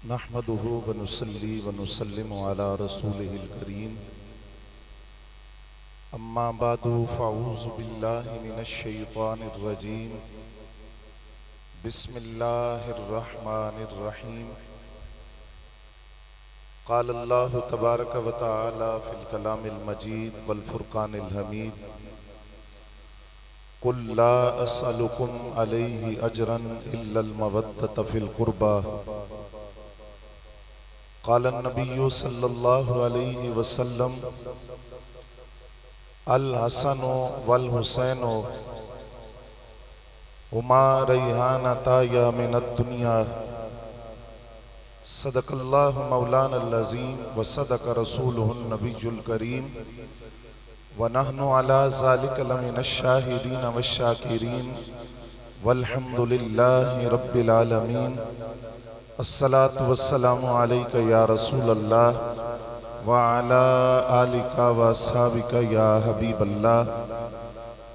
نحمده ونصلي ونسلم على رسوله الكريم أما بعد فأعوذ بالله من الشيطان الرجيم بسم الله الرحمن الرحيم قال الله تبارك وتعالى في الكلام المجيد والفرقان الحميد قل لا أسألكم عليه أجرا إلا المودة في القربى قال النبي صلى الله عليه وسلم الحسن والحسين هما ريحانتايا من الدنيا صدق الله مولانا العظيم وصدق رسوله النبي الكريم ونحن على ذلك لمن الشاهدين والشاكرين والحمد لله رب العالمين الصلاة والسلام عليك يا رسول الله وعلى آلك وأصحابك يا حبيب الله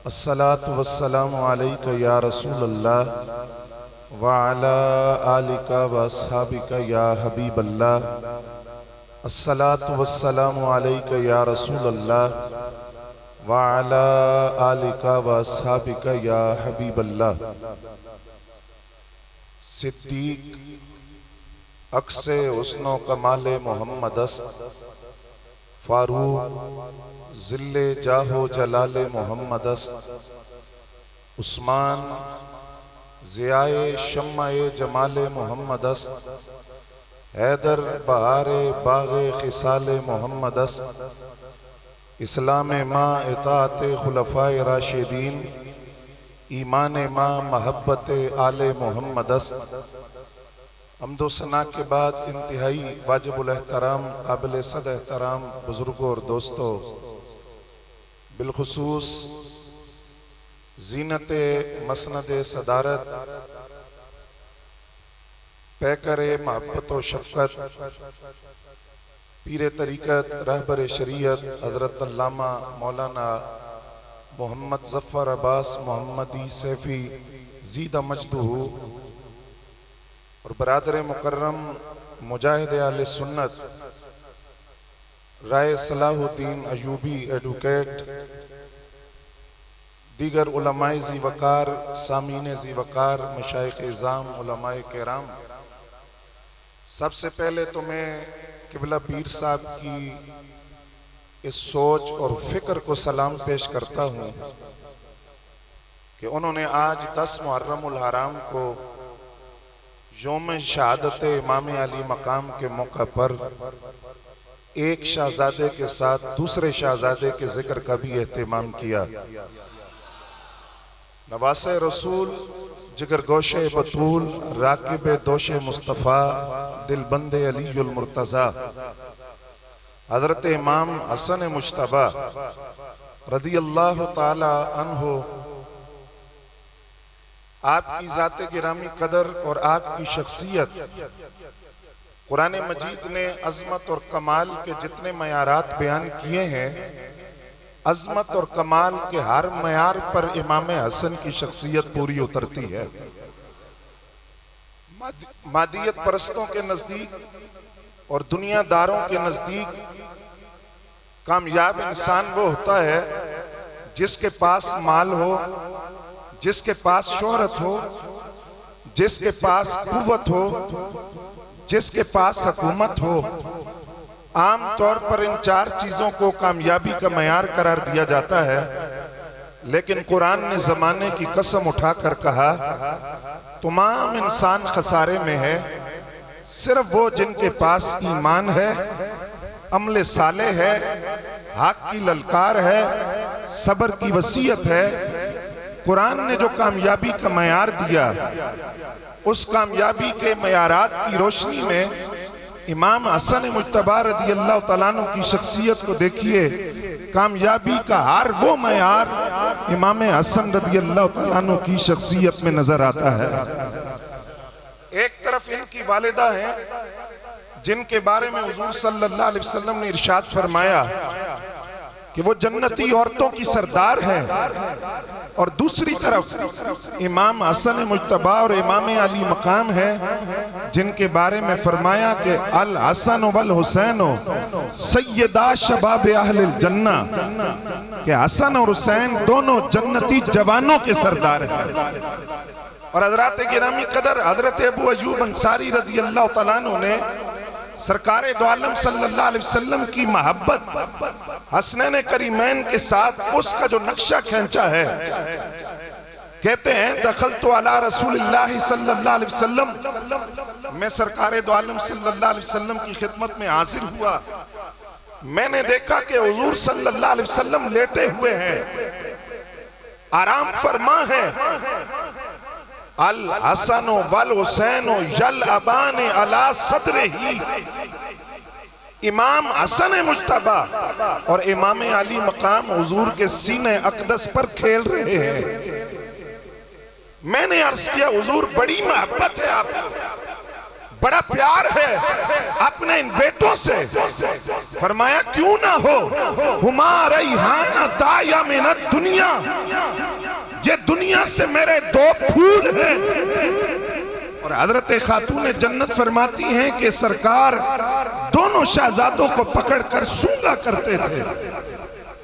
الصلاة والسلام عليك يا رسول الله وعلى آلك وأصحابك يا حبيب الله الصلاة والسلام عليك يا رسول الله وعلى آلك وأصحابك يا حبيب الله صدیق عکس حسن و کمال محمد است فاروق ذل جاہ و جلال محمد است عثمان ضیاء شمع جمال محمد است حیدر بہار باغ خصال محمد است اسلام ما اطاعت خلفاء راشدین ایمان ما محبت آل محمد است حمد و ثنا کے بعد انتہائی واجب الاحترام قابل صد احترام بزرگوں اور دوستوں بالخصوص زینت مسند صدارت پیکر محبت و شفقت پیر طریقت رہبر شریعت حضرت علامہ مولانا محمد ظفر عباس محمدی سیفی زیدہ مجدہ اور برادر مکرم مجاہد اہل سنت رائے صلاح الدین ایوبی ایڈوکیٹ دیگر علماء ذی وقار سامعین ذی وقار مشائخ اعظام علماء کرام سب سے پہلے تو میں قبلہ پیر صاحب کی اس سوچ اور فکر کو سلام پیش کرتا ہوں کہ انہوں نے آج 10 محرم الحرام کو یوم شہادت امام علی مقام کے موقع پر ایک شہزادے کے ساتھ دوسرے شہزادے کے ذکر کا بھی اہتمام کیا نواس رسول جگر گوش بطول راکب دوش مصطفیٰ دل بند علی المرتضی حضرت امام حسن مجتبی رضی اللہ تعالی عنہ آپ کی ذات گرامی قدر اور آپ کی شخصیت قرآن مجید نے عظمت اور کمال کے جتنے معیارات بیان کیے ہیں عظمت اور کمال کے ہر معیار پر امام حسن کی شخصیت پوری اترتی ہے مادیت پرستوں کے نزدیک اور دنیا داروں کے نزدیک کامیاب انسان وہ ہوتا ہے جس کے پاس مال ہو جس کے پاس شہرت ہو جس کے پاس قوت ہو جس کے پاس حکومت ہو عام طور پر ان 4 چیزوں کو کامیابی کا معیار قرار دیا جاتا ہے لیکن قرآن نے زمانے کی قسم اٹھا کر کہا تمام انسان خسارے میں ہے صرف وہ جن کے پاس ایمان ہے عمل صالح ہے حق کی للکار ہے صبر کی وصیت ہے قرآن نے جو کامیابی کا معیار دیا اس کامیابی کے معیارات کی روشنی میں امام حسن مجتبی رضی اللہ تعالیٰ عنہ کی شخصیت کو دیکھیے کامیابی کا ہر وہ معیار امام حسن رضی اللہ تعالیٰ عنہ کی شخصیت میں نظر آتا ہے ایک طرف ان کی والدہ ہیں جن کے بارے میں حضور صلی اللہ علیہ وسلم نے ارشاد فرمایا کہ وہ جنتی عورتوں کی سردار ہیں، اور دوسری طرف امام حسن مجتبی اور امام علی مقام ہے جن کے بارے میں فرمایا کہ الحسن والحسین سیدہ شباب اہل الجنہ، کہ حسن اور حسین دونوں جنتی جوانوں کے سردار ہیں۔ اور حضرات گرامی قدر حضرت ابو ایوب انصاری رضی اللہ تعالیٰ عنہ نے سرکار دو عالم صلی اللہ علیہ وسلم کی محبت حسنین کریمین کے ساتھ اس کا جو نقشہ کھینچا ہے، کہتے ہیں دخلت علی رسول اللہ صلی اللہ علیہ وسلم، میں سرکار دو عالم صلی اللہ علیہ وسلم کی خدمت میں حاضر ہوا، میں نے دیکھا کہ حضور صلی اللہ علیہ وسلم لیٹے ہوئے ہیں، آرام فرما ہے، الحسن والحسین یلعبان علی صدرہ، امام حسن مجتبی اور امام علی مقام حضور کے سینے اقدس پر کھیل رہے ہیں۔ میں نے عرض کیا حضور بڑی محبت ہے آپ کو، بڑا پیار ہے اپنے ان بیٹوں سے۔ فرمایا کیوں نہ ہو، ہما ریحان دایا من الدنیا، یہ دنیا سے میرے دو پھول ہیں۔ اور حضرت خاتون جنت فرماتی ہیں کہ سرکار دونوں شہزادوں کو پکڑ کر سونگا کرتے تھے،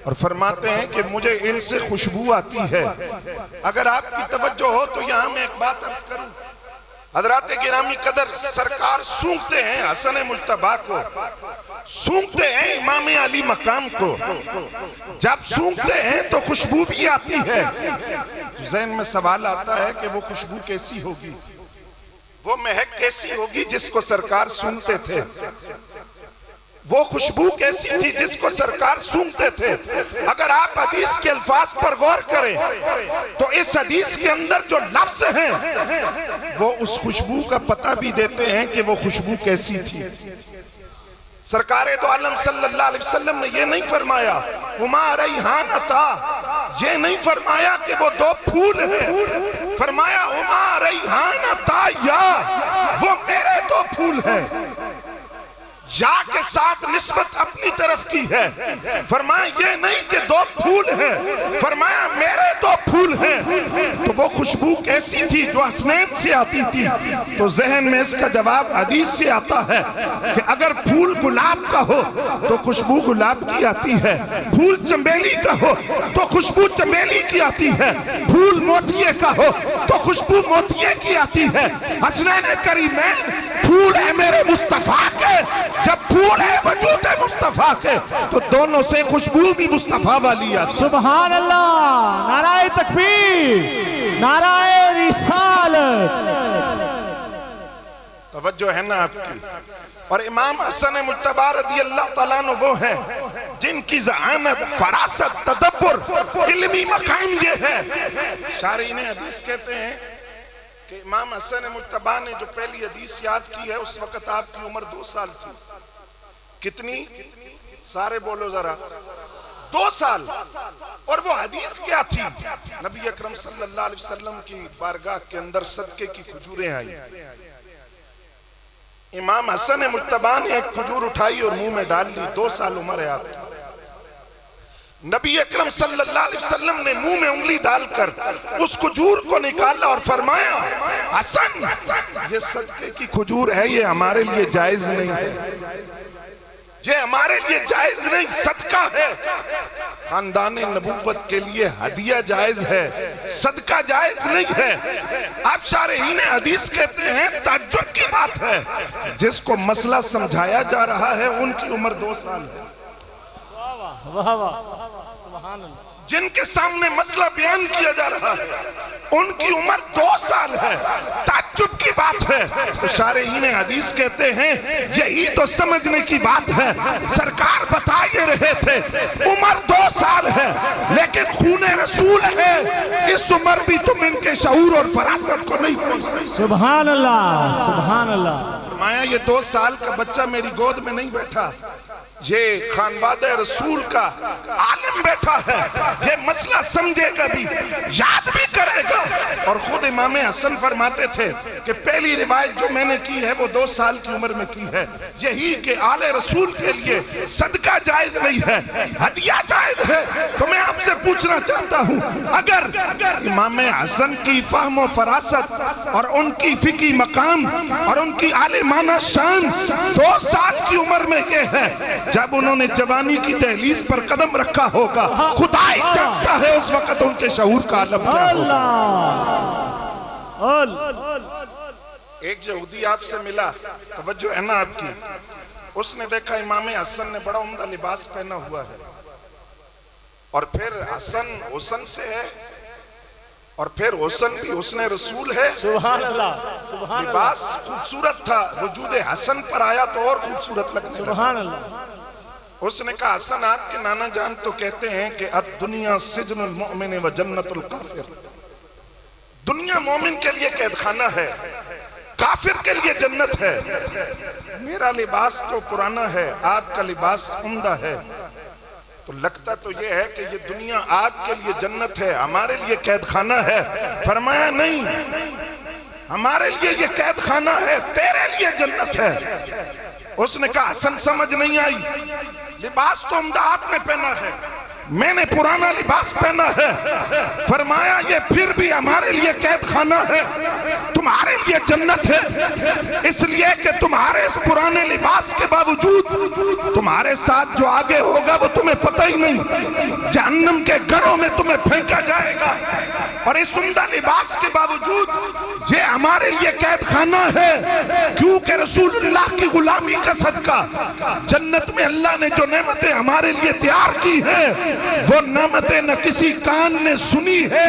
اور فرماتے ہیں کہ مجھے ان سے خوشبو آتی ہے۔ اگر آپ کی توجہ ہو تو یہاں میں ایک بات عرض کروں، حضرات گرامی قدر سرکار سونگتے ہیں حسن مجتبی کو، سونگتے ہیں امام علی مقام کو، جب سونگتے ہیں تو خوشبو بھی آتی ہے۔ ذہن میں سوال آتا ہے کہ وہ خوشبو کیسی ہوگی، وہ مہک کیسی ہوگی جس کو سرکار سونگتے تھے، وہ خوشبو کیسی تھی جس کو سرکار سونگتے تھے۔ اگر آپ حدیث کے الفاظ پر غور کریں تو اس حدیث کے اندر جو لفظ ہیں وہ اس خوشبو کا پتہ بھی دیتے ہیں کہ وہ خوشبو کیسی تھی۔ سرکار دو عالم صلی اللہ علیہ وسلم نے یہ نہیں فرمایا ہما ریحانتا، یہ نہیں فرمایا کہ وہ دو پھول ہیں، فرمایا ہما ریحانتا، یا وہ میرے دو پھول ہیں۔ یا کے ساتھ نسبت اپنی طرف کی ہے، فرمایا یہ نہیں کہ دو پھول ہیں، فرمایا میرے دو پھول ہیں۔ تو وہ خوشبو کیسی تھی جو حسنین سے آتی تھی؟ تو ذہن میں اس کا جواب حدیث سے آتا ہے کہ اگر پھول گلاب کا ہو تو خوشبو گلاب کی آتی ہے، پھول چمیلی کا ہو تو خوشبو چمیلی کی آتی ہے، پھول موتیے کا ہو تو خوشبو موتیے کی آتی ہے۔ حسنین کریمین پھول ہے میرے مصطفیٰ کے، جب پھول ہے وجود مصطفیٰ کے تو دونوں سے خوشبو بھی مصطفیٰ والی آتی۔ سبحان اللہ، نعرہ تکبیر، نعرہ رسالت۔ توجہ ہے نا آپ کی۔ اور امام حسن مجتبی رضی اللہ تعالیٰ عنہ وہ ہیں جن کی ذہانت، فراست، تدبر، علمی مقام یہ ہے۔ شارحین حدیث کہتے ہیں کہ امام حسن مجتبی نے جو پہلی حدیث یاد کی ہے اس وقت آپ کی عمر 2 سال تھی۔ کتنی؟ سارے بولو ذرا، 2 سال۔ اور وہ حدیث کیا تھی؟ نبی اکرم صلی اللہ علیہ وسلم کی بارگاہ کے اندر صدقے کی کھجوریں آئی، امام حسن مجتبی نے ایک کھجور اٹھائی اور منہ میں ڈال لی۔ 2 سال عمر ہے آپ کی۔ نبی اکرم صلی اللہ علیہ وسلم نے منہ میں انگلی ڈال کر اس کھجور کو نکالا اور فرمایا حسن یہ صدقے کی کھجور ہے، یہ ہمارے لیے جائز نہیں ہے، یہ ہمارے لیے جائز نہیں، صدقہ ہے۔ خاندان نبوت کے لیے ہدیہ جائز ہے، صدقہ جائز نہیں ہے۔ اب شارحین حدیث کہتے ہیں تعجب کی بات ہے جس کو مسئلہ سمجھایا جا رہا ہے ان کی عمر 2 سال ہے، جن کے سامنے مسئلہ بیان کیا جا رہا ہے ان کی عمر 2 سال ہے۔ تعجب کی بات ہے۔ تو شارحین حدیث کہتے ہیں یہی تو سمجھنے کی بات ہے، سرکار بتا یہ رہے تھے عمر 2 سال ہے لیکن خون رسول ہے، اس عمر بھی تم ان کے شعور اور فراست کو نہیں پہنچ سکتے۔ سبحان اللہ، سبحان اللہ۔ فرمایا یہ 2 سال کا بچہ میری گود میں نہیں بیٹھا، یہ خانوادہ رسول کا عالم بیٹھا ہے، یہ مسئلہ سمجھے گا بھی، یاد بھی کرے گا۔ اور خود امام حسن فرماتے تھے کہ پہلی روایت جو میں نے کی ہے وہ 2 سال کی عمر میں کی ہے، یہی کہ آل رسول کے لیے صدقہ جائز نہیں ہے، ہدیہ جائز ہے۔ تو میں آپ سے پوچھنا چاہتا ہوں، اگر امام حسن کی فہم و فراست اور ان کی فقہی مقام اور ان کی عالمانہ شان 2 سال کی عمر میں یہ ہے، جب انہوں نے جوانی کی دہلیز پر قدم رکھا ہوگا، خدا ہی جانتا ہے اس وقت ان کے شعور کا عالم کیا ہوگا۔ ایک یہودی آپ سے ملا، توجہ ہے نا آپ کی، اس نے دیکھا امام حسن نے بڑا عمدہ لباس پہنا ہوا ہے، اور پھر حسن سے ہے، اور پھر حسن بھی حسن رسول ہے۔ سبحان اللہ، سبحان اللہ، لباس خوبصورت تھا، وجود حسن پر آیا تو اور خوبصورت لگنے لگا۔ سبحان اللہ۔ اس نے کہا حسن آپ کے نانا جان تو کہتے ہیں کہ الدنیا سجن المؤمن و جنت الکافر، دنیا مومن کے لیے قید خانہ ہے، کافر کے لیے جنت ہے۔ میرا لباس تو پرانا ہے، آپ کا لباس عمدہ ہے، تو لگتا تو یہ ہے کہ یہ دنیا آپ کے لیے جنت ہے، ہمارے لیے قید خانہ ہے۔ فرمایا نہیں، ہمارے لیے یہ قید خانہ ہے، تیرے لیے جنت ہے۔ اس نے کہا حسن سمجھ نہیں آئی، لباس تو عمدہ آپ نے پہنا ہے، میں نے پرانا لباس پہنا ہے۔ فرمایا یہ پھر بھی ہمارے لیے قید خانہ ہے، تمہارے لیے جنت ہے، اس لیے کہ تمہارے اس پرانے لباس کے باوجود تمہارے ساتھ جو آگے ہوگا وہ تمہیں پتہ ہی نہیں، جہنم کے گڑھوں میں تمہیں پھینکا جائے گا، اور اس عمدہ لباس کے باوجود یہ ہمارے لیے قید خانہ ہے، کیونکہ رسول اللہ کی غلامی کا صدقہ جنت میں اللہ نے جو نعمتیں ہمارے لیے تیار کی ہیں، وہ نعمتیں نہ کسی کان نے سنی ہے،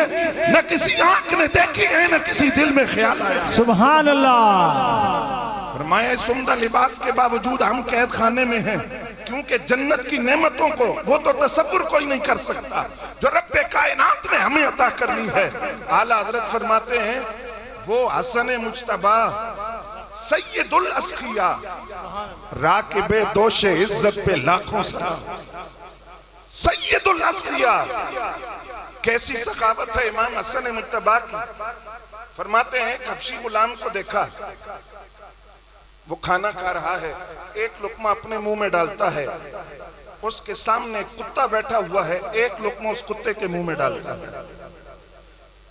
نہ کسی آنکھ نے دیکھی ہے، نہ کسی دل میں خیال آیا۔ سبحان اللہ۔ فرمایا اس عمدہ لباس کے باوجود ہم قید خانے میں ہیں، کیونکہ جنت کی نعمتوں کو وہ تو تصور کوئی نہیں کر سکتا جو رب کائنات نے ہمیں عطا کرنی ہے۔ اعلیٰ حضرت فرماتے ہیں وہ حسن مجتبی سید الاسقیاء، راکب دوش عزت پہ لاکھوں سلام۔ سید الاسقیاء، کیسی سخاوت ہے امام حسن مجتبی کی۔ فرماتے ہیں حبشی غلام کو دیکھا، وہ کھانا کھا رہا ہے، ایک لقمہ اپنے منہ میں ڈالتا ہے، اس کے سامنے کتا بیٹھا ہوا ہے، ایک لقمہ اس کتے کے منہ میں ڈالتا ہے،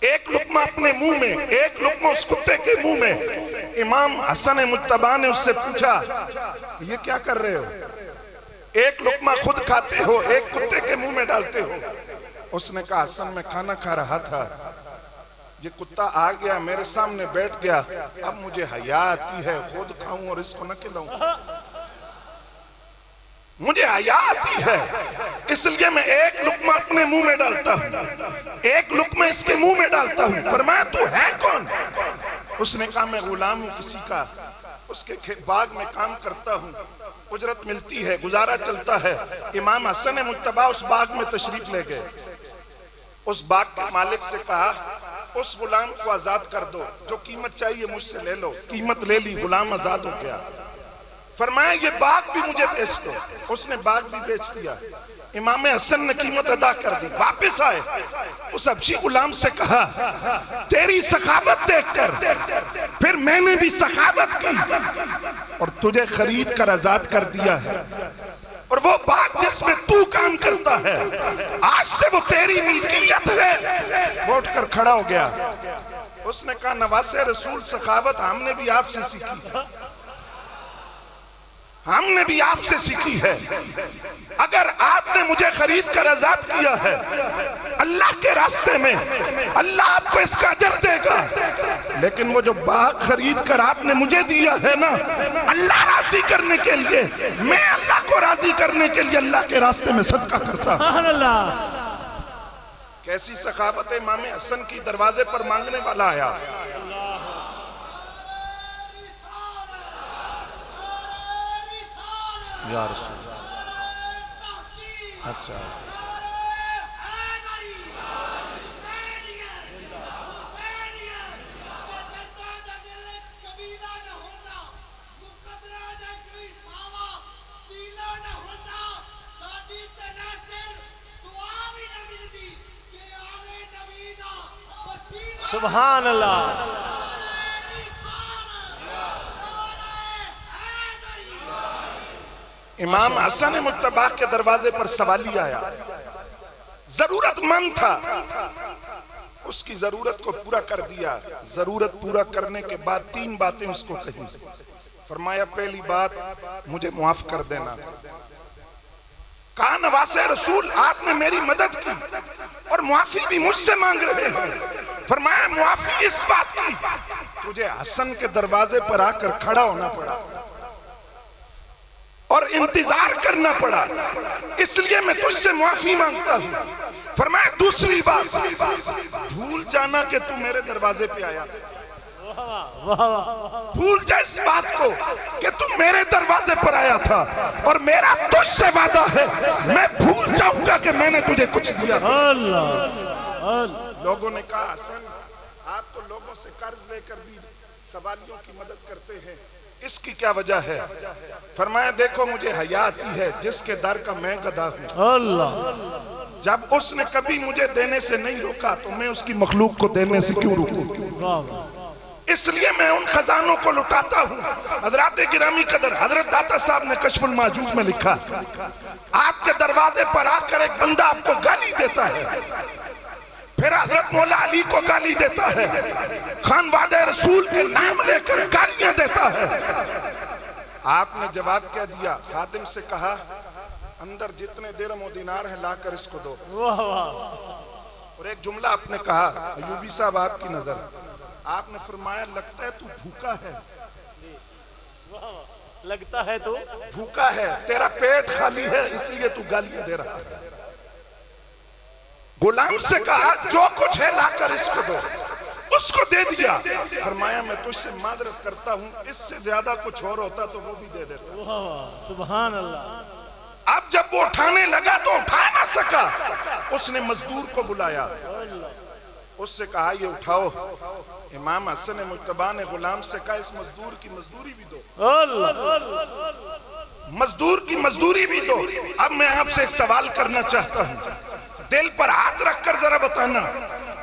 ایک لقمہ اپنے منہ میں، ایک لقمہ اس کتے کے منہ میں۔ امام حسن مجتبی نے اس سے پوچھا یہ کیا کر رہے ہو؟ ایک لقمہ خود کھاتے ہو، ایک کتے کے منہ میں ڈالتے ہو۔ اس نے کہا حسن میں کھانا کھا رہا تھا، یہ کتا آ گیا میرے سامنے بیٹھ گیا، اب مجھے حیا آتی ہے خود کھاؤں اور اس کو نہ کھلاؤں، مجھے حیا آتی ہے، اس لیے میں ایک لقمہ اپنے منہ میں ڈالتا ہوں، ایک لقمہ اس کے منہ میں ڈالتا ہوں۔ فرمایا تو ہے کون؟ اس نے کہا میں غلام ہوں کسی کا، اس کے باغ میں کام کرتا ہوں، اجرت ملتی ہے، گزارا چلتا ہے۔ امام حسن مجتبی اس باغ میں تشریف لے گئے، اس باغ کے مالک سے کہا اس غلام کو آزاد کر دو، جو قیمت چاہیے مجھ سے لے لو۔ قیمت لے لی، غلام آزاد ہو گیا۔ فرمایا یہ باغ بھی مجھے بیچ دو، اس نے باغ بھی بیچ دیا۔ امام حسن نے قیمت ادا کر دی، واپس آئے، اس حبشی غلام سے کہا تیری سخاوت دیکھ کر پھر میں نے بھی سخاوت کی اور تجھے خرید کر آزاد کر دیا ہے، اور وہ باغ جس میں تو کام کرتا ہے آج سے وہ تیری ملکیت ہے۔ وہ اٹھ کر کھڑا ہو گیا، اس نے کہا نواسے رسول سخاوت ہم نے بھی آپ سے سیکھی، ہم نے بھی آپ سے سیکھی ہے۔ اگر آپ نے مجھے خرید کر آزاد کیا ہے اللہ کے راستے میں، اللہ آپ کو اس کا اجر دے گا، لیکن وہ جو باغ خرید کر آپ نے مجھے دیا ہے نا، اللہ راضی کرنے کے لیے، میں اللہ کو راضی کرنے کے لیے اللہ کے راستے میں صدقہ کرتا ہوں۔ سبحان اللہ۔ کیسی سخاوت ہے امام حسن کی، دروازے پر مانگنے والا آیا، یا رسول اچھا سبحان اللہ. امام حسن مجتبی کے دروازے پر سوالی آیا، ضرورت مند تھا، اس کی ضرورت کو پورا کر دیا. ضرورت پورا کرنے کے بعد 3 باتیں اس کو کہیں. فرمایا پہلی بات مجھے معاف کر دینا. کہا نواسے رسول آپ نے میری مدد کی اور معافی بھی مجھ سے مانگ رہے ہیں. فرمایا معافی اس بات کی تجھے حسن کے دروازے پر آ کر کھڑا ہونا پڑا اور انتظار کرنا پڑا، اس لیے میں تجھ سے معافی مانگتا ہوں. فرمایا دوسری بات بھول جانا کہ تو میرے دروازے پہ آیا، بھول جا اس بات کو کہ تو میرے دروازے پر آیا تھا اور میرا تجھ سے وعدہ ہے میں بھول جاؤں گا کہ میں نے تجھے کچھ دیا تھا. لوگوں نے کہا حسن آپ تو لوگوں سے قرض لے کر بھی سوالیوں کی مدد کرتے ہیں، اس کی کیا وجہ ہے؟ فرمایا دیکھو مجھے حیا آتی ہے جس کے در کا میں گدا ہوں. جب اس نے کبھی مجھے دینے سے نہیں روکا تو میں اس کی مخلوق کو دینے سے کیوں روکوں؟ اس لیے میں ان خزانوں کو لٹاتا ہوں. حضرات گرامی قدر، حضرت داتا صاحب نے کشف المعجوز میں لکھا آپ کے دروازے پر آ کر ایک بندہ آپ کو گالی دیتا ہے، پھر حضرت مولا علی کو گالی دیتا ہے، خانواد رسول کے نام لے کر گالیاں دیتا ہے. آپ نے جواب کیا دیا؟ خادم سے کہا اندر جتنے درہم و دینار ہیں لا کر اس کو دو. اور ایک جملہ آپ نے کہا ایوبی صاحب آپ کی نظر، آپ نے فرمایا لگتا ہے تو بھوکا ہے، لگتا ہے تو بھوکا ہے، تیرا پیٹ خالی ہے اس لیے تو گالیاں دے رہا ہے. غلام سے کہا جو کچھ ہے لا کر اس کو دو، اس کو دے دیا. فرمایا میں تجھ سے معذرت کرتا ہوں، اس سے زیادہ کچھ اور ہوتا تو وہ بھی دے دیتا. سبحان اللہ. اب جب وہ اٹھانے لگا تو اٹھا نہ سکا، اس نے مزدور کو بلایا، اس سے کہا یہ اٹھاؤ. امام حسن مجتبی نے غلام سے کہا اس مزدور کی مزدوری بھی دو، مزدور کی مزدوری بھی دو. اب میں آپ سے ایک سوال کرنا چاہتا ہوں، دل پر ہاتھ رکھ کر ذرا بتانا.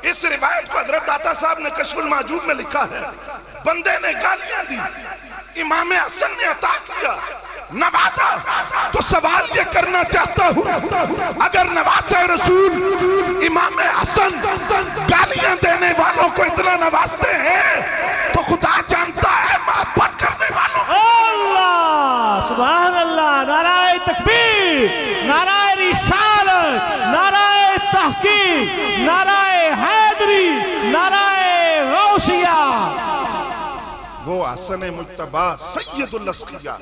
اس روایت کو حضرت داتا صاحب نے کشف المعجوز میں لکھا ہے، بندے نے گالیاں دی، امام حسن نے عطا کیا، نوازا. تو سوال یہ کرنا چاہتا ہوں اگر نواسہ رسول امام حسن گالیاں دینے والوں کو اتنا نوازتے ہیں تو خدا جانتا ہے محبت کرنے والوں. اللہ سبحان اللہ. نعرہ تکبیر، نعرہ رسالت، نعرہ تحقیق، نعرہ حیدری، نعرہ غوثیہ. وہ حسن مجتبی سید الاسقیاء.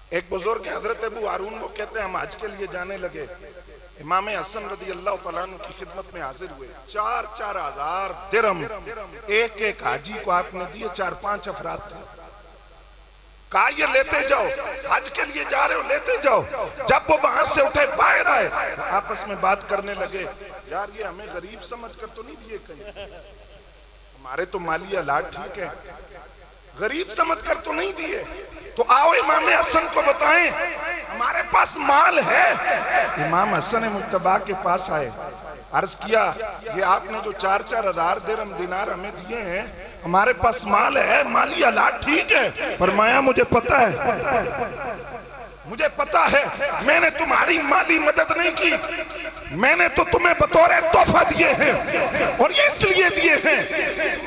ایک بزرگ حضرت ابو ہارون وہ کہتے ہیں ہم حج کے لیے جانے لگے، امام حسن رضی اللہ تعالیٰ عنہ کی خدمت میں حاضر ہوئے. 4-4 ہزار درہم ایک ایک حاجی کو آپ نے دیے. 4-5 افراد تھے. کہا یہ لیتے جاؤ، حج کے لیے جا رہے ہو لیتے جاؤ. جب وہ وہاں سے اٹھے باہر آئے آپس میں بات کرنے لگے، یار یہ ہمیں غریب سمجھ کر تو نہیں دیے کہیں، ہمارے تو مالی حالات ٹھیک ہے، غریب سمجھ کر تو نہیں دیے، تو آؤ امام حسن کو بتائیں ہمارے پاس مال ہے. امام حسن مجتبی کے پاس آئے، عرض کیا یہ آپ نے جو 4-4 ہزار درہم دینار ہمیں دیے ہیں ہمارے پاس مال ہے، مالی حالات ٹھیک ہے. فرمایا مجھے پتا ہے، مجھے پتا ہے، میں نے تمہاری مالی مدد نہیں کی، میں نے تو تمہیں بطور تحفہ دیے ہیں اور یہ اس لیے دیے ہیں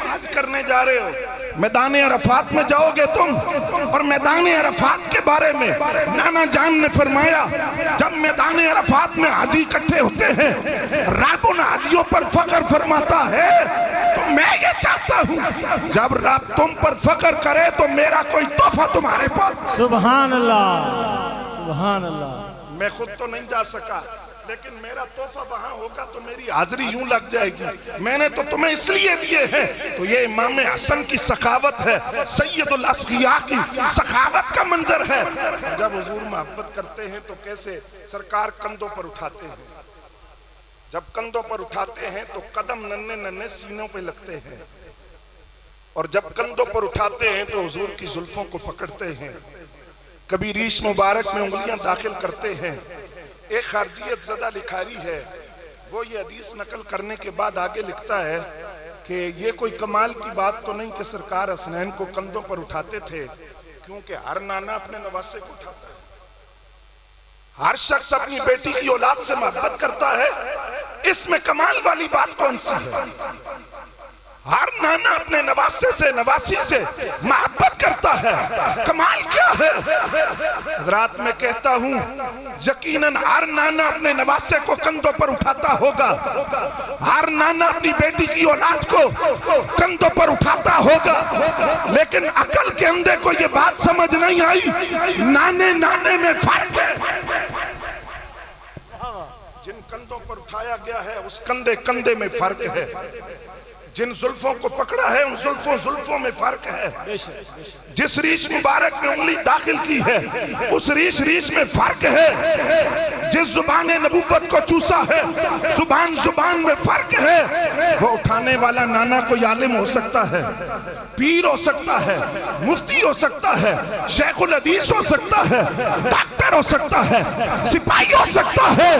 حج کرنے جا رہے ہو. میدان عرفات میں جاؤ گے تم، اور میدان عرفات کے بارے میں نانا جان نے فرمایا جب میدان عرفات میں حاجی اکٹھے ہوتے ہیں رب ان حاجیوں پر فخر فرماتا ہے. تو میں یہ چاہتا ہوں جب رب تم پر فخر کرے تو میرا کوئی تحفہ تمہارے پاس. سبحان اللہ سبحان اللہ. میں خود تو نہیں جا سکا لیکن میرا تحفہ وہاں ہوگا تو میری حاضری یوں لگ جائے گی. میں نے تو تمہیں اس لیے دیے ہیں. تو یہ امام حسن کی سخاوت ہے، سید الاسقیاء کی سخاوت کا منظر ہے. جب حضور محبت کرتے ہیں تو کیسے سرکار کندھوں پر اٹھاتے ہیں، جب کندھوں پر اٹھاتے ہیں تو قدم ننھے ننھے سینوں پہ لگتے ہیں، اور جب کندھوں پر اٹھاتے ہیں تو حضور کی زلفوں کو پکڑتے ہیں، کبھی ریش مبارک میں انگلیاں داخل کرتے ہیں. ایک خارجیت زدہ لکھاری ہے، وہ یہ حدیث نقل کرنے کے بعد آگے لکھتا ہے کہ یہ کوئی کمال کی بات تو نہیں کہ سرکار حسنین کو کندھوں پر اٹھاتے تھے، کیونکہ ہر نانا اپنے نواسے کو اٹھاتا ہے، ہر شخص اپنی بیٹی کی اولاد سے محبت کرتا ہے، اس میں کمال والی بات کون سی ہے؟ ہر نانا اپنے نواسے سے نواسی سے محبت کرتا ہے، کمال کیا ہے؟ حضرات میں کہتا ہوں یقیناً ہر نانا اپنے نواسے کو کندھوں پر اٹھاتا ہوگا، ہر نانا اپنی بیٹی کی اولاد کو کندھوں پر اٹھاتا ہوگا، لیکن عقل کے اندھے کو یہ بات سمجھ نہیں آئی نانے نانے میں فرق ہے۔ جن کندھوں پر اٹھایا گیا ہے اس کندھے کندھے میں فرق ہے، جن زلفوں کو پکڑا ہے ان زلفوں میں فرق ہے، جس ریش مبارک میں انگلی داخل کی ہے اس ریش میں فرق ہے، جس زبان نبوت کو چوسا ہے زبان میں فرق ہے۔ وہ اٹھانے والا نانا کوئی عالم ہو سکتا ہے، پیر ہو سکتا ہے، مفتی ہو سکتا ہے، شیخ الحدیث ہو سکتا ہے، ڈاکٹر ہو سکتا ہے، سپاہی ہو سکتا ہے،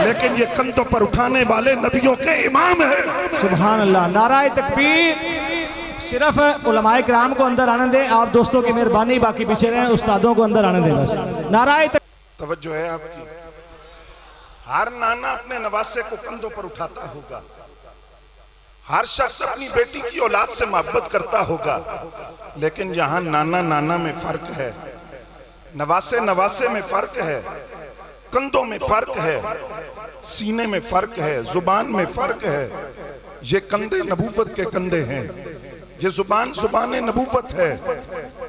لیکن یہ کندھوں پر اٹھانے والے نبیوں کے امام ہیں۔ سبحان اللہ، نعرہ تکبیر۔ صرف علماء کرام کو اندر آنے دیں، آپ دوستوں کی مہربانی، باقی پیچھے رہیں، استادوں کو اندر آنے دیں بس۔ نعرہ تکبیر۔ توجہ ہے آپ کی؟ ہر نانا اپنے نواسے کو کندھوں پر اٹھاتا ہوگا، ہر شخص اپنی بیٹی کی اولاد سے محبت کرتا ہوگا، لیکن یہاں نانا نانا میں فرق ہے، نواسے میں فرق ہے، کندھوں میں فرق ہے، سینے میں فرق ہے، زبان میں فرق ہے۔ یہ کندھے نبوت کے کندھے ہیں، یہ زبان نبوت ہے،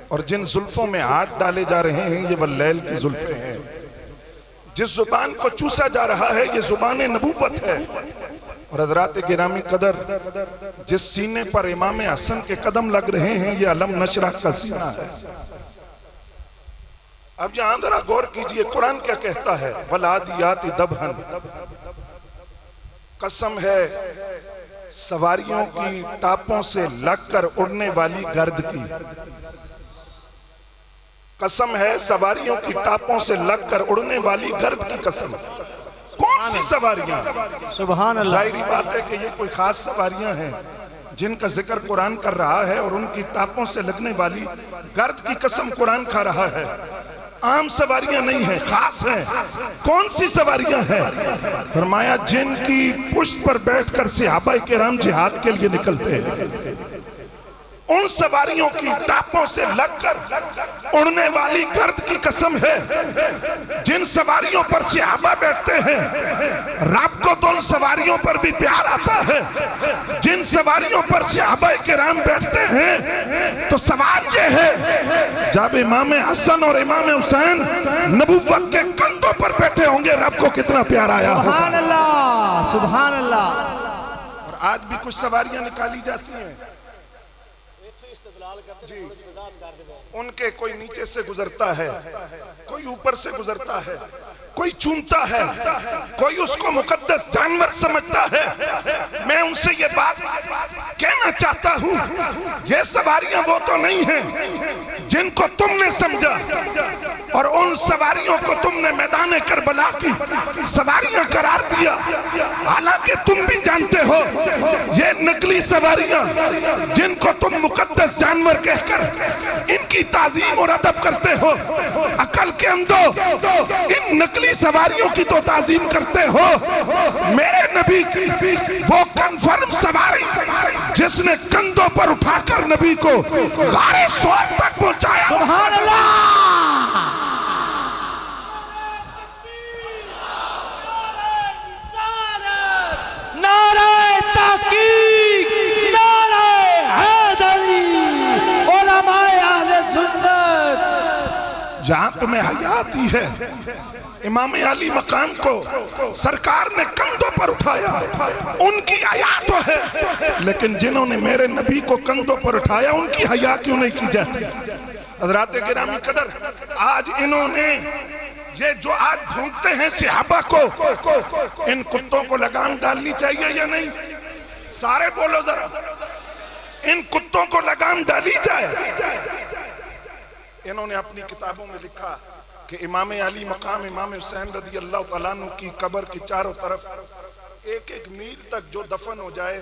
اور جن زلفوں میں ہاتھ ڈالے جا رہے ہیں یہ واللیل کی زلفیں ہیں، جس زبان کو چوسا جا رہا ہے یہ زبان نبوت ہے۔ اور حضرات گرامی قدر، جس سینے پر امام حسن کے قدم لگ رہے ہیں یہ علم نشرہ کا سینہ ہے۔ اب یہاں ذرا غور کیجئے قرآن کیا کہتا ہے، وَالْعَادِيَاتِ ضَبْحًا، قسم ہے سواریوں کی ٹاپوں سے لگ کر اڑنے والی گرد کی، قسم ہے سواریوں کی ٹاپوں سے لگ کر اڑنے والی گرد کی قسم۔ کون سی سواریاں؟ سبحان اللہ۔ ظاہری بات ہے کہ یہ کوئی خاص سواریاں ہیں جن کا ذکر قرآن کر رہا ہے، اور ان کی ٹاپوں سے لگنے والی گرد کی قسم قرآن کھا رہا ہے۔ عام سواریاں نہیں ہیں، خاص ہیں۔ کون سی سواریاں ہیں؟ فرمایا جن کی پشت پر بیٹھ کر صحابہ کرام جہاد کے لیے نکلتے ہیں، ان سواریوں کی ٹاپوں سے لگ کر اڑنے والی گرد کی قسم ہے۔ جن سواریوں پر صحابہ بیٹھتے ہیں رب کو تو ان سواریوں پر بھی پیار آتا ہے، جن سواریوں پر صحابہ کرام بیٹھتے ہیں تو سوال یہ ہے جب امام حسن اور امام حسین نبوت کے کندھوں پر بیٹھے ہوں گے رب کو کتنا پیار آیا ہوگا۔ سبحان اللہ، سبحان اللہ۔ اور آج بھی کچھ سواریاں نکالی جاتی ہیں، جی ان کے کوئی نیچے سے گزرتا ہے، کوئی اوپر سے گزرتا ہے، کوئی چومتا ہے، کوئی اس کو مقدس جانور سمجھتا ہے۔ میں ان سے یہ بات کہنا چاہتا ہوں یہ سواریاں وہ تو نہیں ہیں جن کو تم نے سمجھا، اور ان سواریوں کو تم نے میدان کربلا کی سواریاں قرار دیا، حالانکہ تم بھی جانتے ہو یہ نقلی سواریاں جن کو تم مقدس جانور کہہ کر ان کی تعظیم اور ادب کرتے ہو، عقل کے اندھو ان نقلی سواریوں کی تو تعظیم کرتے ہو۔ میرے نبی کی وہ کنفرم سواری جس نے کندھوں پر اٹھا کر نبی کو غار صور تک پہنچایا۔ سبحان اللہ۔ نعرہ تحقیق، نعرہ حیدری، علماء اہل سنت۔ جہاں تمہیں حیا آتی ہے امام علی مقام کو سرکار نے کندھوں پر اٹھایا، ان کی حیا تو ہے، لیکن جنہوں نے میرے نبی کو کندھوں پر اٹھایا ان کی حیا کیوں نہیں کی جاتی؟ حضرات گرامی قدر، آج انہوں نے یہ جو آج بھونکتے ہیں صحابہ کو، ان کتوں کو لگام ڈالنی چاہیے یا نہیں؟ سارے بولو ذرا، ان کتوں کو لگام ڈالی جائے۔ انہوں نے اپنی کتابوں میں لکھا کہ امام علی مقام امام حسین رضی اللہ تعالیٰ عنہ کی قبر کی چاروں طرف ایک ایک میل تک جو دفن ہو جائے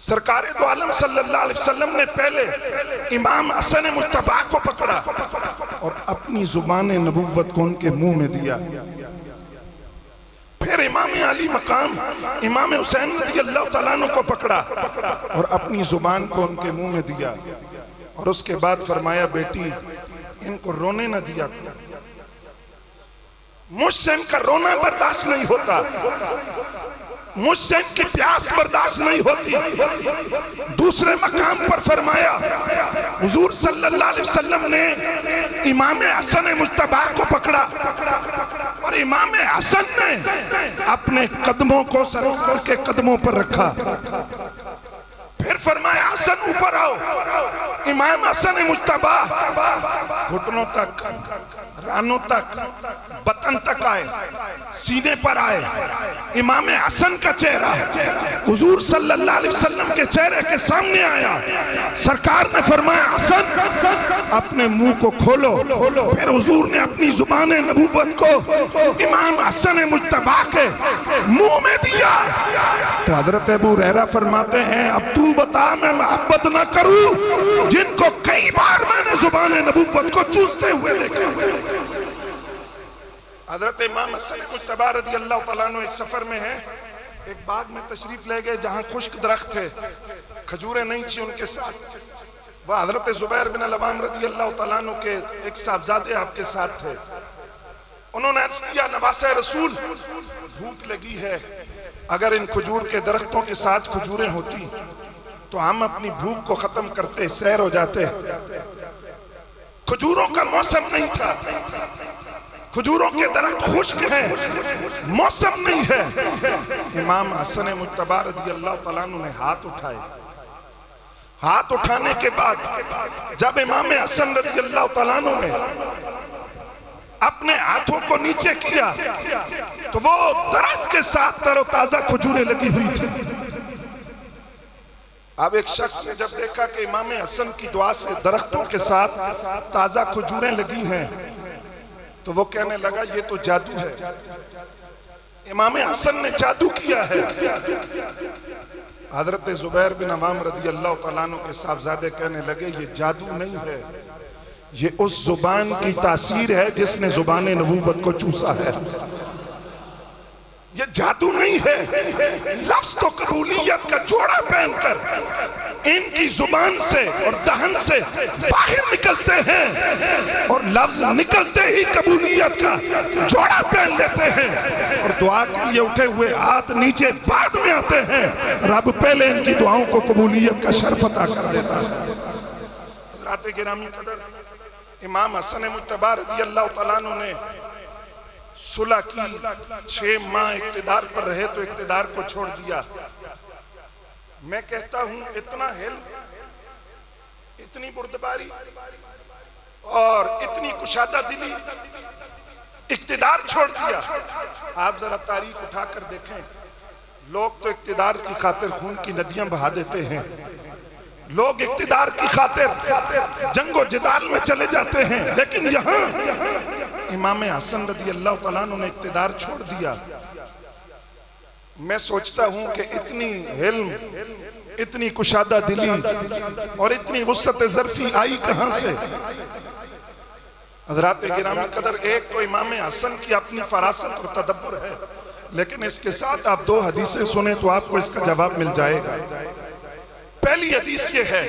سرکار دو عالم صلی اللہ علیہ وسلم نے پہلے امام حسن مجتبی کو پکڑا اور اپنی زبان نبوت کو ان کے منہ میں دیا. پھر امام علی مقام امام حسین رضی اللہ تعالیٰ عنہ کو پکڑا اور اپنی زبان کو ان کے منہ میں دیا اور اس کے بعد فرمایا بیٹی ان کو رونے نہ دیا. مجھ سے ان کا رونا برداشت نہیں ہوتا, مجھ سے ان کی پیاس برداشت نہیں ہوتی. دوسرے مقام پر فرمایا حضور صلی اللہ علیہ وسلم نے امام حسن مجتبی کو پکڑا اور امام حسن نے اپنے قدموں کو سرور کے قدموں پر رکھا. پھر فرمایا حسن اوپر آؤ. امام حسن مجتبی گھٹنوں تک, رانوں تک, بطن تک آئے, سینے پر آئے. امام حسن کا چہرہ حضور صلی اللہ علیہ وسلم کے چہرے کے سامنے آیا. سرکار نے فرمایا حسن اپنے منہ کو کھولو. پھر حضور نے اپنی زبان نبوت کو امام حسن مجتبی کے منہ میں دیا. تو حضرت ابو ہریرہ فرماتے ہیں اب تو بتا میں محبت نہ کروں جن کو کئی بار میں نے زبان نبوت کو چوستے ہوئے دیکھا. حضرت امام حسن مجتبی رضی اللہ تعالیٰ عنہ ایک سفر میں ہیں, ایک باغ میں تشریف لے گئے جہاں خشک درخت تھے, کھجوریں نہیں تھی ان کے ساتھ. وہ حضرت زبیر بن العوام رضی اللہ تعالیٰ عنہ کے ایک صاحبزادے آپ کے ساتھ تھے. انہوں نے عرض کیا نواسہ رسول بھوک لگی ہے, اگر ان کھجور کے درختوں کے ساتھ کھجوریں ہوتی تو ہم اپنی بھوک کو ختم کرتے, سیر ہو جاتے. کھجوروں کا موسم نہیں تھا, کھجوروں کے درخت خشک ہیں, موسم نہیں ہے. امام حسن مجتبی رضی اللہ تعالیٰ عنہ نے ہاتھ اٹھائے. ہاتھ اٹھانے کے بعد جب امام حسن رضی اللہ تعالیٰ عنہ نے اپنے ہاتھوں کو نیچے کیا تو وہ درخت کے ساتھ تر و تازہ کھجوریں لگی ہوئی تھی. اب ایک شخص نے جب دیکھا کہ امام حسن کی دعا سے درختوں کے ساتھ تازہ کھجوریں لگی ہیں تو وہ کہنے لگا یہ تو جادو ہے, امام حسن نے جادو کیا ہے. حضرت زبیر بن عوام رضی اللہ تعالیٰ عنہ کے صاحبزادے کہنے لگے یہ جادو نہیں ہے, یہ اس زبان کی تاثیر ہے جس نے زبان نبوت کو چوسا ہے. یہ جادو نہیں ہے, لفظ تو قبولیت کا جوڑا پہن کر ان کی زبان سے اور دہن سے باہر نکلتے ہیں اور لفظ نکلتے ہی قبولیت کا جوڑا پہن لیتے ہیں اور دعا کے لیے اٹھے ہوئے ہاتھ نیچے بعد میں آتے ہیں. رب پہلے ان کی دعاؤں کو قبولیت کا شرف عطا کر دیتا ہے. حضرات گرامی قدر, امام حسن مجتبی رضی اللہ تعالیٰ عنہ نے صلح کی, 6 ماہ اقتدار پر رہے تو اقتدار کو چھوڑ دیا. میں کہتا ہوں اتنا علم, اتنی بردباری اور اتنی کشادہ دلی, اقتدار چھوڑ دیا. آپ ذرا تاریخ اٹھا کر دیکھیں, لوگ تو اقتدار کی خاطر خون کی ندیاں بہا دیتے ہیں, لوگ اقتدار کی خاطر جنگ و جدال میں چلے جاتے ہیں, لیکن یہاں امام حسن رضی اللہ تعالیٰ عنہ نے اقتدار چھوڑ دیا. میں سوچتا ہوں کہ اتنی علم, اتنی کشادہ دلی اور اتنی وسعت ظرفی آئی کہاں سے؟ حضرات گرامی قدر, ایک تو امام حسن کی اپنی فراست اور تدبر ہے, لیکن اس کے ساتھ آپ 2 حدیثیں سنیں تو آپ کو اس کا جواب مل جائے گا. پہلی حدیث یہ ہے,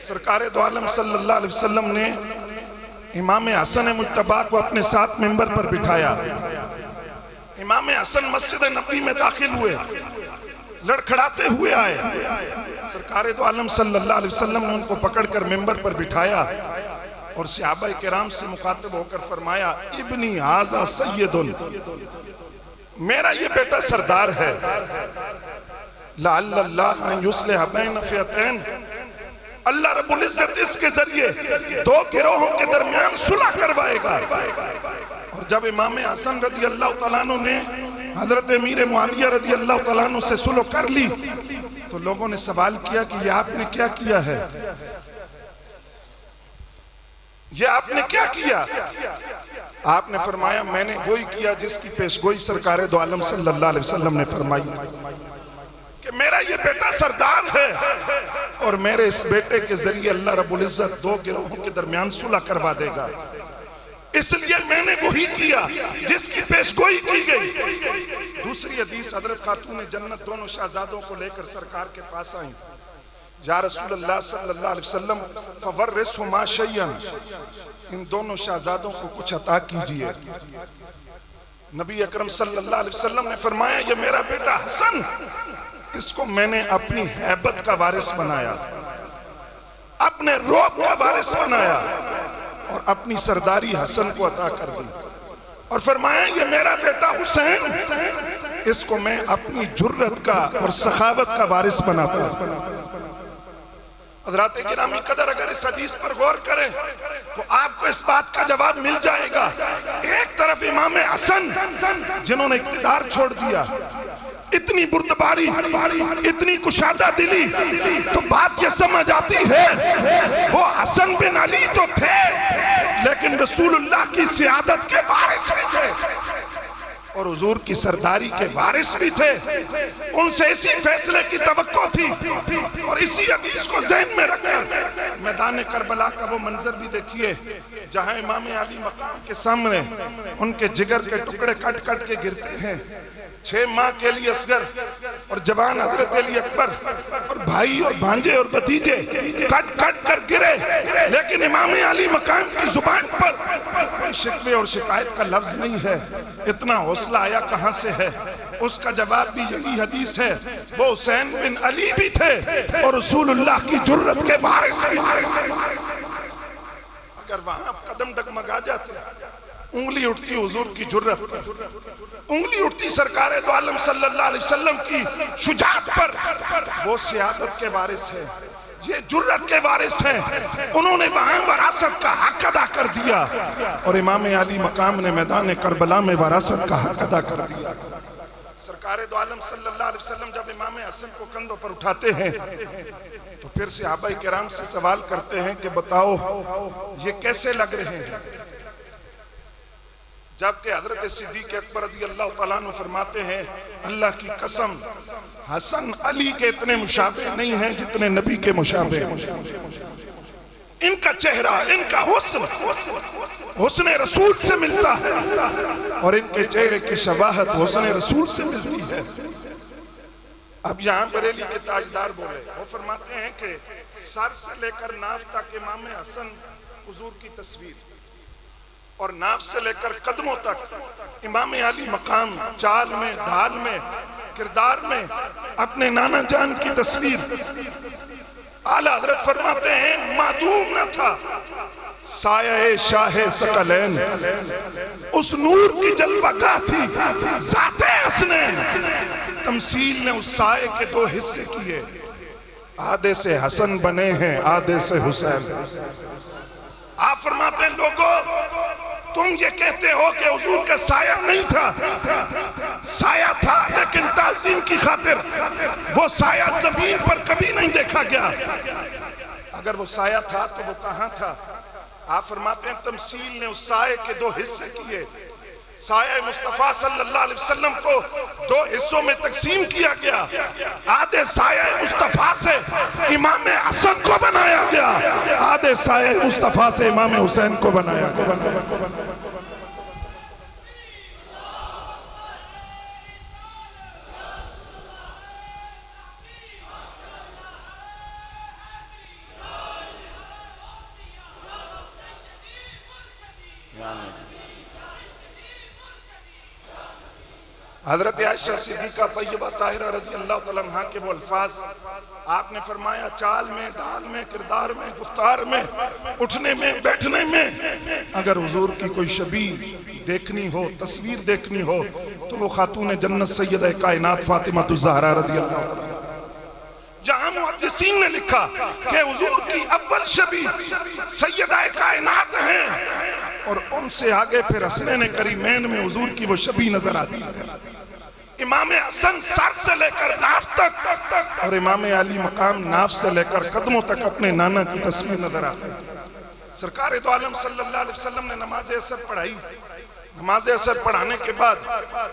سرکار دو عالم صلی اللہ علیہ وسلم نے امام حسن مجتبی کو اپنے ساتھ منبر پر بٹھایا. امام حسن مسجد نبوی میں داخل ہوئے, لڑکھڑاتے ہوئے آئے. سرکار دو عالم صلی اللہ علیہ وسلم نے ان کو پکڑ کر منبر پر بٹھایا اور صحابہ کرام سے مخاطب ہو کر فرمایا ابنی ھذا سید, میرا یہ بیٹا سردار ہے. لعل اللہ ان یصلح بین فئتین, اللہ رب العزت اس کے ذریعے 2 گروہوں کے درمیان صلح کروائے گا. اور جب امام حسن رضی اللہ تعالیٰ عنہ نے حضرت امیر معاویہ رضی اللہ تعالیٰ عنہ سے صلح کر لی تو لوگوں نے سوال کیا کہ یہ آپ نے کیا کیا ہے, یہ آپ نے کیا کیا؟ آپ نے فرمایا میں نے وہی کیا جس کی پیشگوئی سرکار دو عالم صلی اللہ علیہ وسلم نے فرمائی کہ میرا یہ بیٹا سردار ہے اور میرے اس بیٹے کے ذریعے اللہ رب العزت دو گروہوں کے درمیان صلح کروا دے گا، اس لیے میں نے وہی کیا جس کی پیشگوئی کی گئی۔ دوسری حدیث، حضرت خاتون جنت دونوں شہزادوں کو لے کر سرکار کے پاس آئیں، یا رسول اللہ صلی اللہ علیہ وسلم فورثہما شیئا، ان دونوں شہزادوں کو کچھ عطا کیجئے۔ نبی اکرم صلی اللہ علیہ وسلم نے فرمایا یہ میرا بیٹا حسن، اس کو میں نے اپنی ہیبت کا وارث بنایا، اپنے روب کا وارث بنایا اور اپنی سرداری حسن کو عطا کر دی، اور فرمایا یہ میرا بیٹا حسین، اس کو میں اپنی جرت کا اور سخاوت کا وارث بناتا ہوں۔ حضرات گرامی قدر اگر اس حدیث پر غور کریں تو آپ کو اس بات کا جواب مل جائے گا۔ ایک طرف امام حسن جنہوں نے اقتدار چھوڑ دیا، اتنی بردباری، اتنی کشادہ دلی، تو بات یہ سمجھ آتی ہے وہ حسن بن علی تو تھے لیکن رسول اللہ کی سیادت کے وارث بھی تھے اور حضور کی سرداری کے وارث بھی تھے۔ ان سے اسی فیصلے کی توقع تھی اور اسی حدیث کو ذہن میں رکھ کر میدان کربلا کا وہ منظر بھی دیکھیے جہاں امام علی مقام کے سامنے ان کے جگر کے ٹکڑے کٹ کٹ کے گرتے ہیں۔ 6 ماہ کے لیے اصغر اور جوان حضرت علی اکبر اور بھائی اور بھانجے اور بھتیجے کٹ کٹ کر گرے، لیکن امام علی مقام کی زبان پر کوئی شکوے اور شکایت کا لفظ نہیں ہے۔ اتنا حوصلہ آیا کہاں سے ہے؟ اس کا جواب بھی یہی حدیث ہے، وہ حسین بن علی بھی تھے اور رسول اللہ کی جرت کے وارث بھی تھے۔ اگر وہاں قدم ڈگمگا جاتے، انگلی اٹھتی حضور کی جرت پر، انگلی اٹھتی سرکار دو عالم صلی اللہ علیہ وسلم کی شجاعت پر، وہ سیادت کے وارث ہے، یہ جرت کے وارث ہیں، انہوں نے وہاں وراثت کا حق ادا کر دیا اور امام علی مقام نے میدان کربلا میں وراثت کا حق ادا کر دیا۔ سرکار دو عالم صلی اللہ علیہ وسلم جب امام حسن کو کندھوں پر اٹھاتے ہیں تو پھر صحابہ کرام سے سوال کرتے ہیں کہ بتاؤ یہ کیسے لگ رہے ہیں؟ جبکہ حضرت صدیق اکبر رضی اللہ تعالیٰ عنہ فرماتے ہیں اللہ کی قسم حسن علی کے اتنے مشابہ نہیں ہیں جتنے نبی کے مشابہ۔ ان کا چہرہ، ان کا حسن رسول سے ملتا ہے اور ان کے چہرے کی شباہت حسن رسول سے ملتی ہے۔ اب یہاں بریلی کے تاجدار بولے، وہ فرماتے ہیں کہ سر سے لے کر ناف تک امام حسن حضور کی تصویر اور ناف سے لے کر قدموں تک امام علی مقام، چال میں، ڈھال میں، کردار میں اپنے نانا جان کی تصویر۔ اعلیٰ حضرت فرماتے ہیں معدوم نہ تھا سایہ شاہ ثقلین، اس نور کی جلوہ گاہ تھی ذات حسنین، تمثیل نے اس سائے کے 2 حصے کیے، آدھے سے حسن بنے ہیں آدھے سے حسین۔ آپ فرماتے ہیں لوگوں تم یہ کہتے ہو کہ حضور کا سایہ نہیں تھا، سایہ تھا لیکن تعظیم کی خاطر وہ سایہ زمین پر کبھی نہیں دیکھا گیا۔ اگر وہ سایہ تھا تو وہ کہاں تھا؟ آپ فرماتے ہیں تمثیل نے اس سائے کے 2 حصے کیے، سایہ مصطفیٰ صلی اللہ علیہ وسلم کو 2 حصوں میں تقسیم کیا گیا، آدھے سایہ مصطفیٰ سے امام حسن کو بنایا گیا، آدھے سایہ مصطفیٰ سے امام حسین کو بنایا گیا۔ حضرت عائشہ صدیقہ طیبہ طاہرہ رضی اللہ تعالیٰ عنہ کے وہ الفاظ آپ نے فرمایا چال میں، ڈھال میں، کردار میں، گفتار میں، اٹھنے میں، بیٹھنے میں اگر حضور کی کوئی شبیہ دیکھنی ہو، تصویر دیکھنی ہو تو وہ خاتون جنت سیدہ کائنات فاطمہ الزہرا رضی اللہ تعالیٰ عنہ۔ جہاں محدثین نے لکھا کہ حضور کی اول شبیہ سیدہ کائنات ہیں اور ان سے آگے پھر حسنین کریمین میں حضور کی وہ شبیہ نظر آتی ہے۔ امام حسن سر سے لے کر ناف تک اور امام علی مقام ناف سے لے کر قدموں تک اپنے نانا کی تصویر نظر آتی ہے۔ سرکار دو عالم صلی اللہ علیہ وسلم نے نماز عصر پڑھائی، نماز عصر پڑھانے کے بعد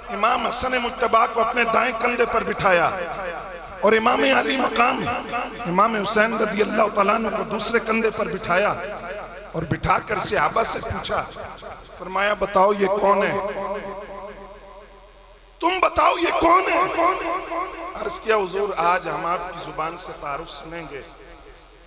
امام حسن مجتبیٰ کو اپنے دائیں کندھے پر بٹھایا، اور امام علی مقام امام حسین رضی اللہ تعالیٰ عنہ کو دوسرے کندھے پر بٹھایا اور بٹھا کر صحابہ سے پوچھا، فرمایا بتاؤ یہ کون ہے؟ تم بتاؤ یہ کون ہے؟ عرض کیا حضور آج ہم آپ کی زبان سے تعارف سنیں گے،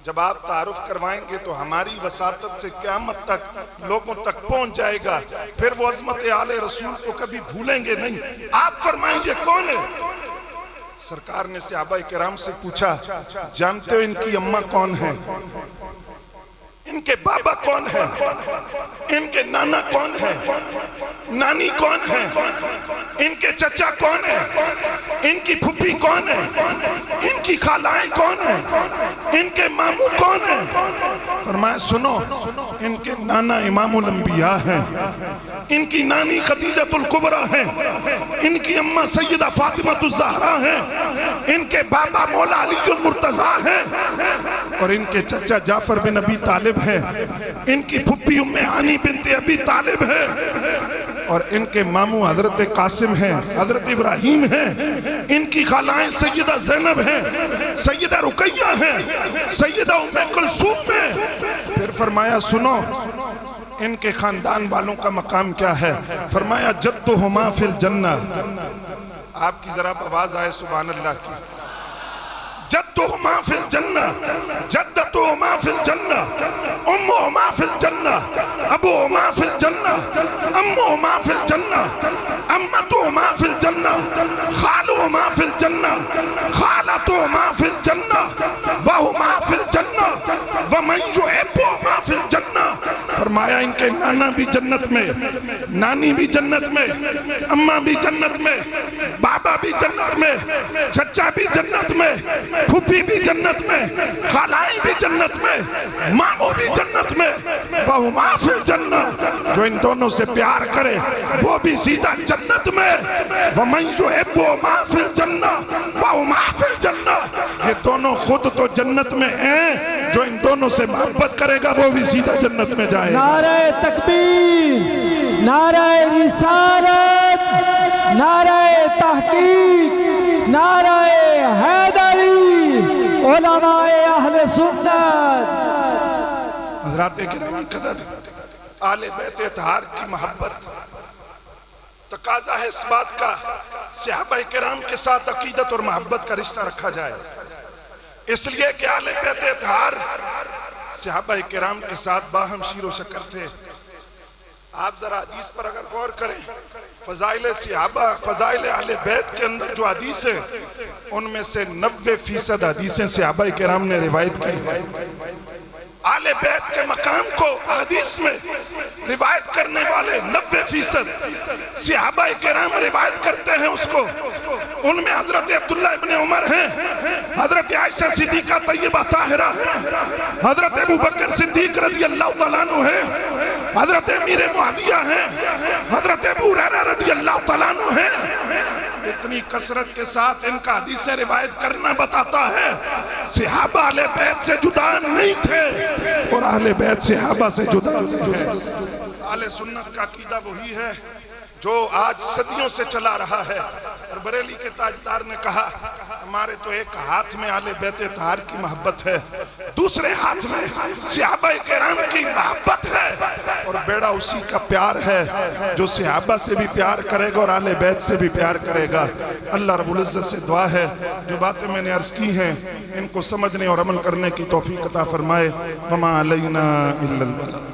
جب آپ تعارف کروائیں گے تو ہماری وساطت سے قیامت تک لوگوں تک پہنچ جائے گا، پھر وہ عظمت آل رسول کو کبھی بھولیں گے نہیں۔ آپ فرمائیں یہ کون ہے؟ سرکار نے صحابہ کرام سے پوچھا، جانتے ہو ان کی اماں کون ہیں؟ ان کے بابا کون ہیں؟ ان کے نانا کون ہیں؟ نانی کون ہیں؟ ان کے چچا کون ہیں؟ ان کی پھپھی کون ہیں؟ ان کی خالائیں کون ہیں؟ ان کے ماموں کون ہیں؟ فرمایا سنو، ان کے نانا امام الانبیاء ہیں، ان کی نانی خدیجۃ الکبریٰ ہیں، ان کی اماں سیدہ فاطمہ الزہرا ہیں، ان کے بابا مولا علی المرتضیٰ ہیں، اور ان کے چچا جعفر بن ابی طالب ہیں، ان کی پھپھی ام ہانی بنت ابی طالب ہے، اور ان کے ماموں حضرت قاسم ہیں، حضرت ابراہیم ہیں، ان کی خالائیں سیدہ زینب ہیں، سیدہ رقیہ ہیں، سیدہ ام کلثوم ہیں۔ پھر فرمایا سنو ان کے خاندان والوں کا مقام کیا ہے؟ فرمایا جدہما فی الجنہ۔ آپ کی ذرا آواز آئے سبحان اللہ کی۔ جدہما فی الجنہ، جدتہما فی الجنہ، امہما فی الجنہ، ابوہما فی الجنہ، امہما فی الجنہ، امتہما فی الجنہ، خالہما فی الجنہ، خالتہما فی الجنہ، وہما فی الجنہ، ومن یحبہما فی الجنہ۔ فرمایا ان کے نانا بھی جنت میں، نانی بھی جنت میں، اماں بھی جنت میں، بابا بھی جنت میں، چچا بھی جنت میں، پھوپھی بھی جنت میں، خالائیں بھی جنت میں، ماموں بھی جنت میں، وہما فی الجنہ۔ جو ان دونوں سے پیار کرے وہ بھی سیدھا جنت میں، ومن یحبہما فی الجنہ وہما فی الجنہ۔ یہ دونوں خود تو جنت میں ہیں، جو ان دونوں سے محبت کرے گا وہ بھی سیدھا جنت میں جائے۔ نعرہ تکبیر، نعرہ رسالت، نعرہ تحقیق، نعرہ حیدری، علماء اہل سنت۔ حضرات کرام قدر، آل بیت اطہار کی محبت تقاضا ہے اس بات کا صحابہ کرام کے ساتھ عقیدت اور محبت کا رشتہ رکھا جائے، اس لیے کہ آل بیت اطہار صحابہ کرام کے ساتھ باہم شیر و شکر تھے۔ آپ ذرا حدیث پر اگر غور کریں، فضائل صحابہ، فضائل اہل بیت کے اندر جو حدیث ہیں ان میں سے 90% حدیثیں صحابہ کرام نے روایت کی۔ آل بیت کے مقام کو حدیث میں روایت کرنے والے 90% صحابہ کرام روایت کرتے ہیں اس کو۔ ان میں حضرت عبداللہ ابن عمر ہیں، حضرت عائشہ صدیقہ طیبہ طاہرہ ہیں، حضرت ابو بکر صدیق رضی اللہ تعالیٰ عنہ ہیں، حضرت امیر معاویہ ہیں، حضرت ابو ہریرہ رضی اللہ تعالیٰ عنہ ہیں۔ اتنی کثرت کے ساتھ ان کا حدیثیں روایت کرنا بتاتا ہے صحابہ اہل بیت سے جدا نہیں تھے اور اہل بیت صحابہ سے جدا تھے۔ اہل سنت کا عقیدہ وہی ہے جو آج صدیوں سے چلا رہا ہے، اور بریلی کے تاجدار نے کہا ہمارے تو ایک ہاتھ میں اہل بیت اطہار کی محبت ہے، دوسرے ہاتھ میں صحابہ کرام کی محبت ہے، اور بیڑا اسی کا پیار ہے جو صحابہ سے بھی پیار کرے گا اور اہل بیت سے بھی پیار کرے گا۔ اللہ رب العزت سے دعا ہے جو باتیں میں نے عرض کی ہیں ان کو سمجھنے اور عمل کرنے کی توفیق عطا فرمائے۔ وما علینا الا البلاغ۔